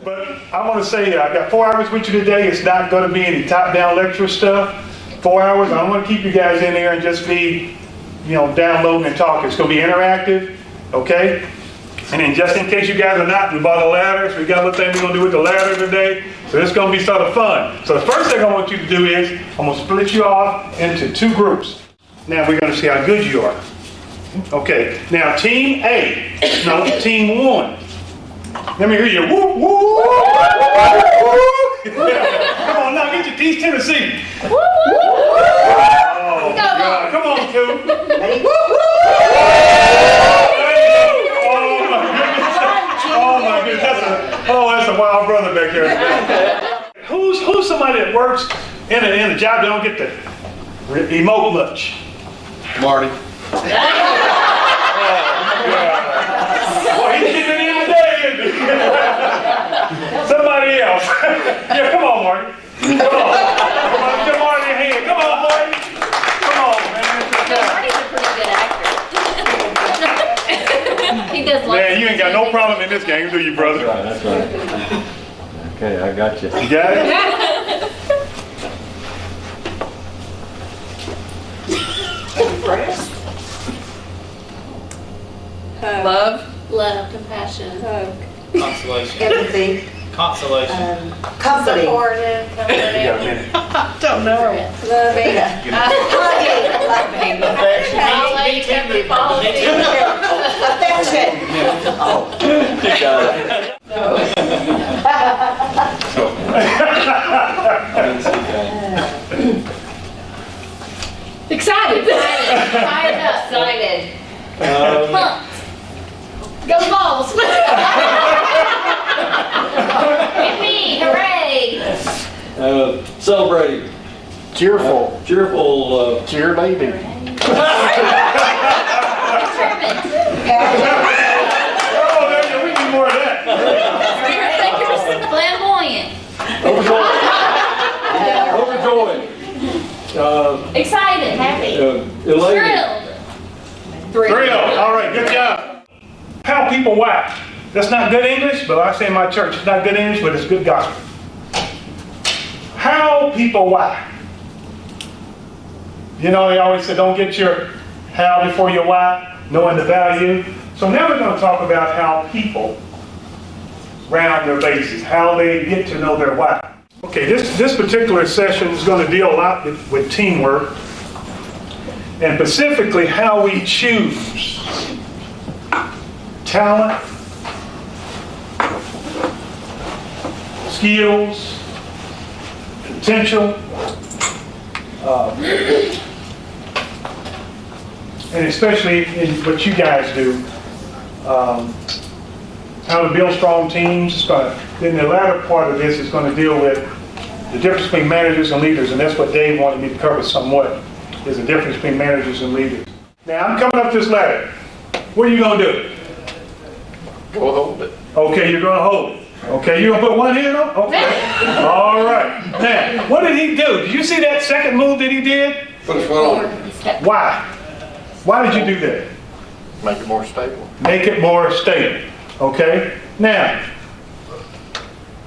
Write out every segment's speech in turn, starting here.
But I want to say I got 4 hours with you today. It's not going to be any top-down lecture stuff. 4 hours. I don't want to keep you guys in there and just be, downloading and talking. It's going to be interactive, okay? And then just in case you guys are not, we bought a ladder, so we got a little thing we're going to do with the ladder today. So it's going to be sort of fun. So the first thing I want you to do is, I'm going to split you off into 2 groups. Now we're going to see how good you are. Okay, now team A, no, team 1. Let me hear you. Woo, woo, woo. Come on now, get your East Tennessee. Oh, God. Come on, 2. Oh my goodness, that's a wild brother back there. Who's somebody that works in a job that don't get to emote much? Marty. Well, he's getting it in today, isn't he? Somebody else. Yeah, come on, Marty. Come on. Give Marty a hand. Come on, Marty. Come on, man. Marty's a pretty good actor. He does lots Man, of you ain't got no problem in this game, do you, brother? That's right. Okay, I got you. You got it? Love. love, compassion, Consolation. Empathy, Consolation. comforting, supportive, You got a comforting. minute. Don't know. loving, hugging, Always every policy. affection. You got it. Excited. Fired up. Excited. Pumped. Go balls. Yippee, hooray. Celebrating. Cheerful. Cheerful. Cheer baby. Determined. Oh, there you go. We need more of that. Flamboyant. Overjoyed. Excited. Happy. Elated. Thrilled. Thrilled. All right, good job. How people why? That's not good English, but I say in my church, it's not good English, but it's good gospel. How people why? They always say, don't get your how before your why, knowing the value. So now we're going to talk about how people round their bases, how they get to know their why. Okay, this particular session is going to deal a lot with teamwork, and specifically how we choose talent, skills, potential, and especially in what you guys do, how to build strong teams. Then the latter part of this is going to deal with the difference between managers and leaders, and that's what Dave wanted me to cover somewhat, is the difference between managers and leaders. Now, I'm coming up this ladder. What are you going to do? Go hold it. Okay, you're going to hold it. Okay, you're going to put one hand on? Okay. All right. Now, what did he do? Did you see that second move that he did? Put his foot on it. Why? Why did you do that? Make it more stable. Make it more stable. Okay? Now,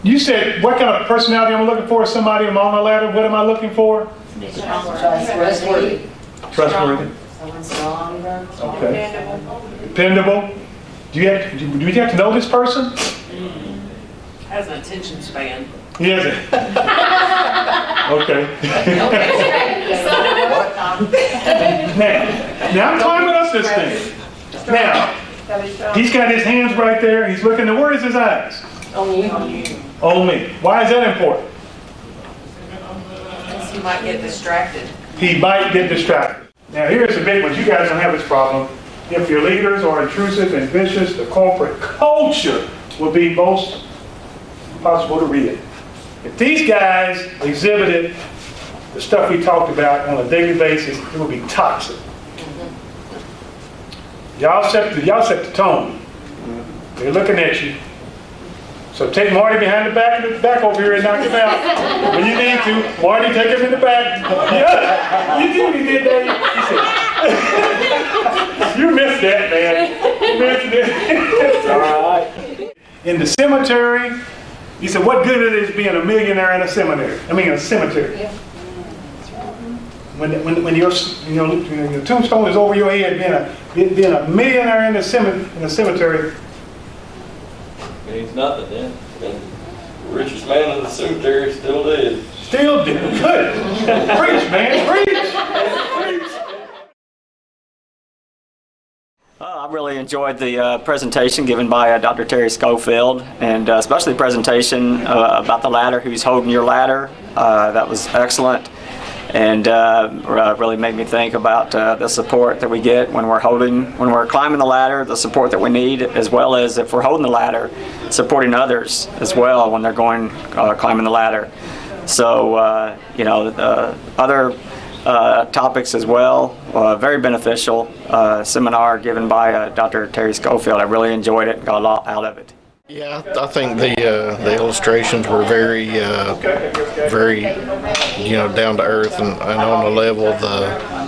you said, what kind of personality I'm looking for? Somebody I'm on the ladder. What am I looking for? Trustworthy. Trustworthy. Someone strong. Okay. Dependable. Do you have to know this person? Has an attention span. He hasn't. Okay. Now I'm climbing up this thing. Now, he's got his hands right there. He's looking to, where is his eyes? On you. On me. Why is that important? Because you might get distracted. He might get distracted. Now here's the big one. You guys don't have this problem. If your leaders are intrusive and vicious, the corporate culture will be most possible to read. If these guys exhibited the stuff we talked about on a daily basis, it would be toxic. Y'all set the tone. They're looking at you. So take Marty behind the back over here and knock him out. When you need to, Marty, take him in the back. Yeah, you see what he did there? He said, you missed that, man. You missed it. All right. In the cemetery, He said, what good it is being a millionaire in a seminary? I mean, a cemetery. When your tombstone is over your head, being a millionaire in a cemetery. Means nothing then. The richest man in the cemetery is still dead. Still did good. Preach, man, preach. I really enjoyed the presentation given by Dr. Terry Schofield, and especially the presentation about the ladder, who's holding your ladder. That was excellent, and really made me think about the support that we get when we're climbing the ladder, the support that we need, as well as if we're holding the ladder, supporting others as well when they're going climbing the ladder. So, other topics as well, very beneficial seminar given by Dr. Terry Schofield. I really enjoyed it, got a lot out of it. Yeah, I think the illustrations were very, down to earth and on the level.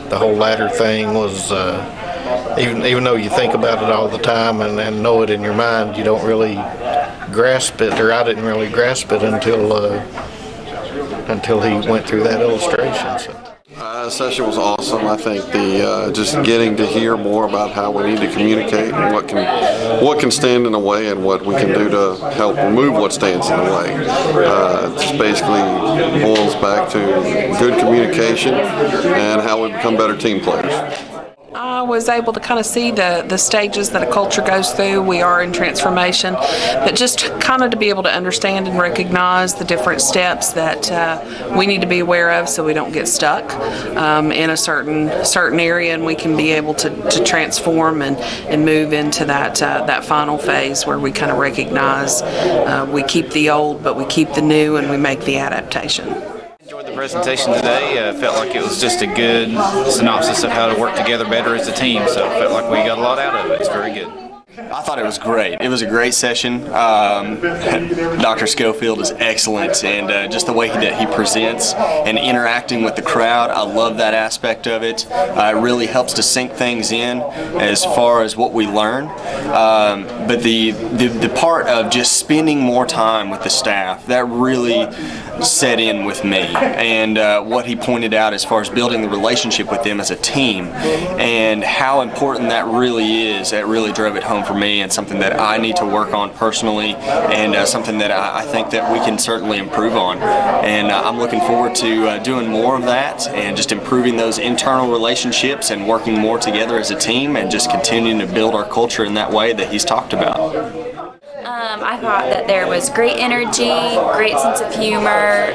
The whole ladder thing was, even though you think about it all the time and know it in your mind, you don't really grasp it, or I didn't really grasp it until he went through that illustration. So. The session was awesome. I think the just getting to hear more about how we need to communicate and what can stand in the way and what we can do to help remove what stands in the way. It basically boils back to good communication and how we become better team players. I was able to kind of see the stages that a culture goes through. We are in transformation, but just kind of to be able to understand and recognize the different steps that we need to be aware of so we don't get stuck in a certain area, and we can be able to transform and move into that final phase where we kind of recognize we keep the old, but we keep the new, and we make the adaptation. Enjoyed the presentation today. Felt like it was just a good synopsis of how to work together better as a team. So felt like we got a lot out of it. It's very good. I thought it was great. It was a great session. Dr. Schofield is excellent, and just the way that he presents and interacting with the crowd, I love that aspect of it. It really helps to sink things in as far as what we learn. But the part of just spending more time with the staff, that really set in with me, and what he pointed out as far as building the relationship with them as a team and how important that really is, that really drove it home for me, and something that I need to work on personally, and something that I think that we can certainly improve on. And I'm looking forward to doing more of that and just improving those internal relationships and working more together as a team and just continuing to build our culture in that way that he's talked about. I thought that there was great energy, great sense of humor,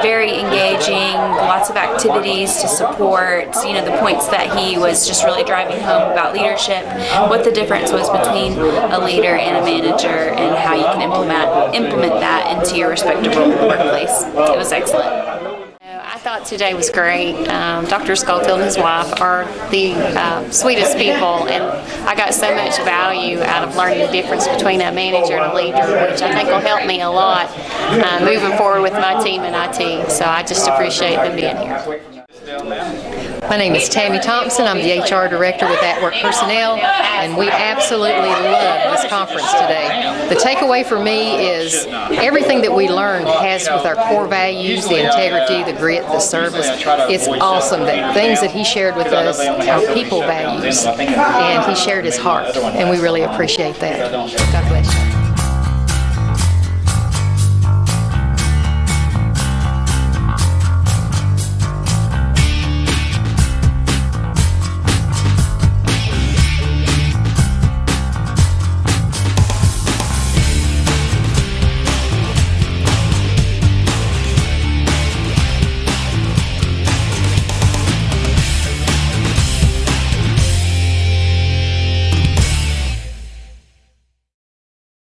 very engaging, lots of activities to support, the points that he was just really driving home about leadership, what the difference was between a leader and a manager, and how you can implement that into your respective workplace. It was excellent. I thought today was great. Dr. Schofield and his wife are the sweetest people, and I got so much value out of learning the difference between a manager and a leader, which I think will help me a lot moving forward with my team in IT. So I just appreciate them being here. My name is Tammy Thompson. I'm the HR Director with At Work Personnel, and we absolutely love this conference today. The takeaway for me is everything that we learned has with our core values, the integrity, the grit, the service. It's awesome that things that he shared with us are people values, and he shared his heart, and we really appreciate that. God bless you.